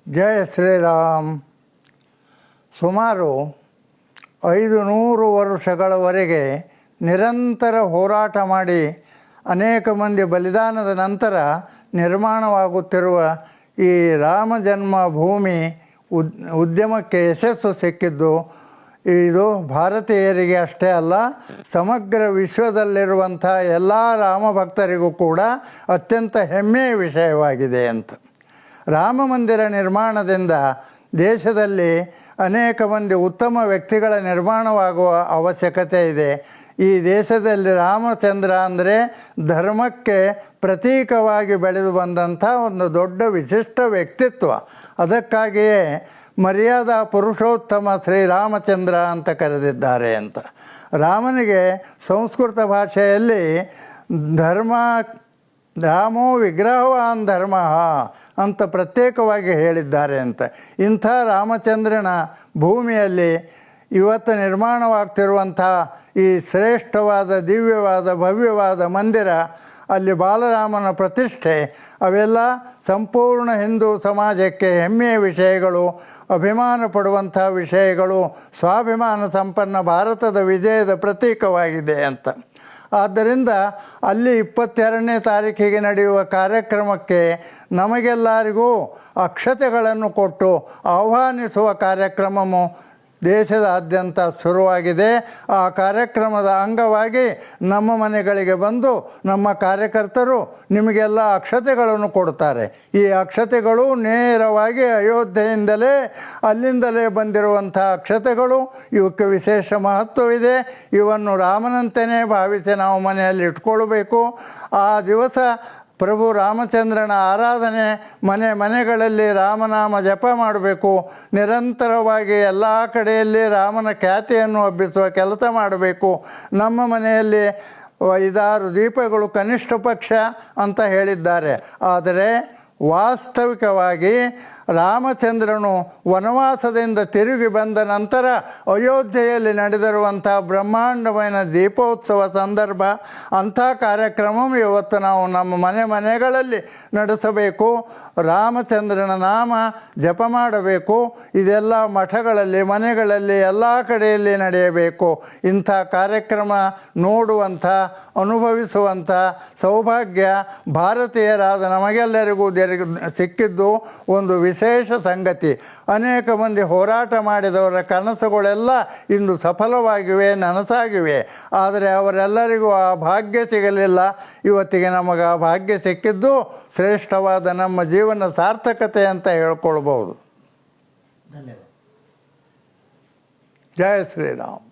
ಜಯ ಶ್ರೀರಾಮ್. ಸುಮಾರು 500 ವರ್ಷಗಳವರೆಗೆ ನಿರಂತರ ಹೋರಾಟ ಮಾಡಿ ಅನೇಕ ಮಂದಿ ಬಲಿದಾನದ ನಂತರ ನಿರ್ಮಾಣವಾಗುತ್ತಿರುವ ಈ ರಾಮ ಜನ್ಮಭೂಮಿ ಉದ್ಯಮಕ್ಕೆ ಯಶಸ್ಸು ಸಿಕ್ಕಿದ್ದು ಇದು ಭಾರತೀಯರಿಗೆ ಅಷ್ಟೇ ಅಲ್ಲ, ಸಮಗ್ರ ವಿಶ್ವದಲ್ಲಿರುವಂಥ ಎಲ್ಲ ರಾಮ ಭಕ್ತರಿಗೂ ಕೂಡ ಅತ್ಯಂತ ಹೆಮ್ಮೆಯ ವಿಷಯವಾಗಿದೆ ಅಂತ. ರಾಮ ಮಂದಿರ ನಿರ್ಮಾಣದಿಂದ ದೇಶದಲ್ಲಿ ಅನೇಕ ಮಂದಿ ಉತ್ತಮ ವ್ಯಕ್ತಿಗಳ ನಿರ್ಮಾಣವಾಗುವ ಅವಶ್ಯಕತೆ ಇದೆ. ಈ ದೇಶದಲ್ಲಿ ರಾಮಚಂದ್ರ ಅಂದರೆ ಧರ್ಮಕ್ಕೆ ಪ್ರತೀಕವಾಗಿ ಬೆಳೆದು ಬಂದಂಥ ಒಂದು ದೊಡ್ಡ ವಿಶಿಷ್ಟ ವ್ಯಕ್ತಿತ್ವ. ಅದಕ್ಕಾಗಿಯೇ ಮರ್ಯಾದಾ ಪುರುಷೋತ್ತಮ ಶ್ರೀರಾಮಚಂದ್ರ ಅಂತ ಕರೆದಿದ್ದಾರೆ ಅಂತ. ರಾಮನಿಗೆ ಸಂಸ್ಕೃತ ಭಾಷೆಯಲ್ಲಿ ರಾಮೋ ವಿಗ್ರಹವಾನ್ ಧರ್ಮ ಅಂತ ಪ್ರತ್ಯೇಕವಾಗಿ ಹೇಳಿದ್ದಾರೆ ಅಂತ. ಇಂಥ ರಾಮಚಂದ್ರನ ಭೂಮಿಯಲ್ಲಿ ಇವತ್ತು ನಿರ್ಮಾಣವಾಗ್ತಿರುವಂಥ ಈ ಶ್ರೇಷ್ಠವಾದ ದಿವ್ಯವಾದ ಭವ್ಯವಾದ ಮಂದಿರ, ಅಲ್ಲಿ ಬಾಲರಾಮನ ಪ್ರತಿಷ್ಠೆ, ಅವೆಲ್ಲ ಸಂಪೂರ್ಣ ಹಿಂದೂ ಸಮಾಜಕ್ಕೆ ಹೆಮ್ಮೆಯ ವಿಷಯಗಳು, ಅಭಿಮಾನ ಪಡುವಂಥ ವಿಷಯಗಳು, ಸ್ವಾಭಿಮಾನ ಸಂಪನ್ನ ಭಾರತದ ವಿಜಯದ ಪ್ರತೀಕವಾಗಿದೆ ಅಂತ. ಆದ್ದರಿಂದ ಅಲ್ಲಿ 22ನೇ ತಾರೀಖಿಗೆ ನಡೆಯುವ ಕಾರ್ಯಕ್ರಮಕ್ಕೆ ನಮಗೆಲ್ಲರಿಗೂ ಅಕ್ಷತೆಗಳನ್ನು ಕೊಟ್ಟು ಆಹ್ವಾನಿಸುವ ಕಾರ್ಯಕ್ರಮವು ದೇಶದಾದ್ಯಂತ ಶುರುವಾಗಿದೆ. ಆ ಕಾರ್ಯಕ್ರಮದ ಅಂಗವಾಗಿ ನಮ್ಮ ಮನೆಗಳಿಗೆ ಬಂದು ನಮ್ಮ ಕಾರ್ಯಕರ್ತರು ನಿಮಗೆಲ್ಲ ಅಕ್ಷತೆಗಳನ್ನು ಕೊಡ್ತಾರೆ. ಈ ಅಕ್ಷತೆಗಳು ನೇರವಾಗಿ ಅಯೋಧ್ಯೆಯಿಂದಲೇ ಅಲ್ಲಿಂದಲೇ ಬಂದಿರುವಂಥ ಅಕ್ಷತೆಗಳು. ಇವಕ್ಕೆ ವಿಶೇಷ ಮಹತ್ವವಿದೆ. ಇವನ್ನು ರಾಮನಂತೆಯೇ ಭಾವಿಸಿ ನಾವು ಮನೆಯಲ್ಲಿ ಇಟ್ಕೊಳ್ಬೇಕು. ಆ ದಿವಸ ಪ್ರಭು ರಾಮಚಂದ್ರನ ಆರಾಧನೆ, ಮನೆಗಳಲ್ಲಿ ರಾಮನಾಮ ಜಪ ಮಾಡಬೇಕು. ನಿರಂತರವಾಗಿ ಎಲ್ಲ ಕಡೆಯಲ್ಲಿ ರಾಮನ ಖ್ಯಾತಿಯನ್ನು ಹಬ್ಬಿಸುವ ಕೆಲಸ ಮಾಡಬೇಕು. ನಮ್ಮ ಮನೆಯಲ್ಲಿ 5-6 ದೀಪಗಳು ಕನಿಷ್ಠ ಪಕ್ಷ ಅಂತ ಹೇಳಿದ್ದಾರೆ. ಆದರೆ ವಾಸ್ತವಿಕವಾಗಿ ರಾಮಚಂದ್ರನು ವನವಾಸದಿಂದ ತಿರುಗಿ ಬಂದ ನಂತರ ಅಯೋಧ್ಯೆಯಲ್ಲಿ ನಡೆದಿರುವಂಥ ಬ್ರಹ್ಮಾಂಡమైన ದೀಪೋತ್ಸವ ಸಂದರ್ಭ. ಅಂಥ ಕಾರ್ಯಕ್ರಮ ಇವತ್ತು ನಾವು ನಮ್ಮ ಮನೆಗಳಲ್ಲಿ ನಡೆಸಬೇಕು. ರಾಮಚಂದ್ರನ ನಾಮ ಜಪ ಮಾಡಬೇಕು. ಇದೆಲ್ಲ ಮಠಗಳಲ್ಲಿ, ಮನೆಗಳಲ್ಲಿ, ಎಲ್ಲ ಕಡೆಯಲ್ಲಿ ನಡೆಯಬೇಕು. ಇಂಥ ಕಾರ್ಯಕ್ರಮ ನೋಡುವಂಥ, ಅನುಭವಿಸುವಂಥ ಸೌಭಾಗ್ಯ ಭಾರತೀಯರಾದ ನಮಗೆಲ್ಲರಿಗೂ ಸಿಕ್ಕಿದ್ದು ಒಂದು ವಿಶೇಷ ಸಂಗತಿ. ಅನೇಕ ಮಂದಿ ಹೋರಾಟ ಮಾಡಿದವರ ಕನಸುಗಳೆಲ್ಲ ಇಂದು ಸಫಲವಾಗಿವೆ, ನನಸಾಗಿವೆ. ಆದರೆ ಅವರೆಲ್ಲರಿಗೂ ಆ ಭಾಗ್ಯ ಸಿಗಲಿಲ್ಲ. ಇವತ್ತಿಗೆ ನಮಗೆ ಆ ಭಾಗ್ಯ ಸಿಕ್ಕಿದ್ದು ಶ್ರೇಷ್ಠವಾದ ನಮ್ಮ ಜೀವನ ಸಾರ್ಥಕತೆ ಅಂತ ಹೇಳ್ಕೊಳ್ಬೋದು. ಧನ್ಯವಾದ. ಜಯ ಶ್ರೀರಾಮ್.